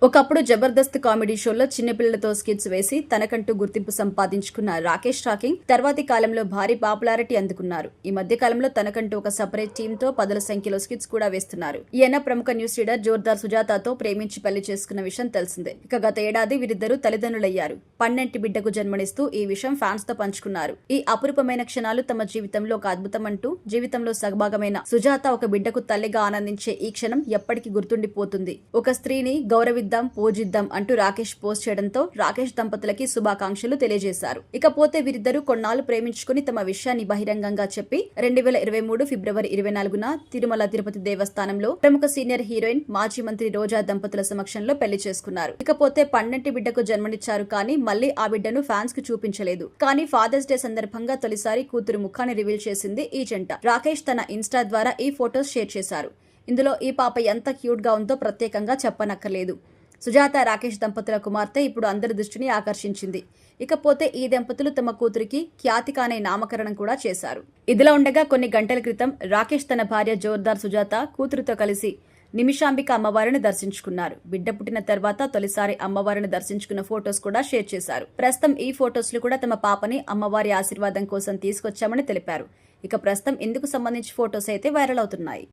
ఒకప్పుడు జబర్దస్త్ కామెడీ షోలో చిన్నపిల్లలతో స్కిట్స్ వేసి తనకంటూ గుర్తింపు సంపాదించుకున్న రాకేష్ రాకింగ్ తర్వాతి కాలంలో భారీ పాపులారిటీ అందుకున్నారు. ఈ మధ్య కాలంలో తనకంటూ ఒక సపరేట్ టీమ్ తో పదుల సంఖ్యలో స్కిట్స్ కూడా వేస్తున్నారు. ఈయన ప్రముఖ న్యూస్ రీడర్ జోర్దార్ సుజాతతో ప్రేమించి పెళ్లి చేసుకున్న విషయం తెలిసిందే. ఇక గత ఏడాది వీరిద్దరూ తల్లిదండ్రులయ్యారు. పన్నెంటి బిడ్డకు జన్మనిస్తూ ఈ విషయం ఫ్యాన్స్ తో పంచుకున్నారు. ఈ అపురూపమైన క్షణాలు తమ జీవితంలో ఒక అద్భుతం అంటూ జీవితంలో సగభాగమైన సుజాత ఒక బిడ్డకు తల్లిగా ఆనందించే ఈ క్షణం ఎప్పటికీ గుర్తుండిపోతుంది. ఒక స్త్రీని గౌరవిద్దాం పూజిద్దాం అంటూ రాకేష్ పోస్ట్ చేయడంతో రాకేష్ దంపతులకి శుభాకాంక్షలు తెలియజేశారు. ఇకపోతే వీరిద్దరూ కొన్నాళ్లు ప్రేమించుకుని తమ విషయాన్ని బహిరంగంగా చెప్పి 2023 ఫిబ్రవరి 24న తిరుమల తిరుపతి దేవస్థానంలో ప్రముఖ సీనియర్ హీరోయిన్ మాజీ మంత్రి రోజా దంపతుల సమక్షంలో పెళ్లి చేసుకున్నారు. ఇకపోతే పన్నెంటి బిడ్డకు జన్మనిచ్చారు కానీ మళ్లీ ఆ బిడ్డను ఫ్యాన్స్ కు చూపించలేదు. కానీ ఫాదర్స్ డే సందర్భంగా తొలిసారి కూతురు ముఖాన్ని రివీల్ చేసింది ఈ జంట. రాకేష్ తన ఇన్స్టా ద్వారా ఈ ఫొటోస్ షేర్ చేశారు. ఇందులో ఈ పాప ఎంత క్యూట్ గా ఉందో ప్రత్యేకంగా చెప్పనక్కర్లేదు. సుజాత రాకేష్ దంపతుల కుమార్తె ఇప్పుడు అందరి దృష్టిని ఆకర్షించింది. ఇకపోతే ఈ దంపతులు తమ కూతురికి ఖ్యాతిక అనే నామకరణం కూడా చేశారు. ఇదిలా ఉండగా కొన్ని గంటల క్రితం రాకేష్ తన భార్య జోర్దార్ సుజాత కూతురుతో కలిసి నిమిషాంబిక అమ్మవారిని దర్శించుకున్నారు. బిడ్డ పుట్టిన తర్వాత తొలిసారి అమ్మవారిని దర్శించుకున్న ఫొటోస్ కూడా షేర్ చేశారు. ప్రస్తుతం ఈ ఫొటోస్ లో కూడా తమ పాపని అమ్మవారి ఆశీర్వాదం కోసం తీసుకొచ్చామని తెలిపారు. ఇక ప్రస్తుతం ఇందుకు సంబంధించి ఫొటోస్ అయితే వైరల్ అవుతున్నాయి.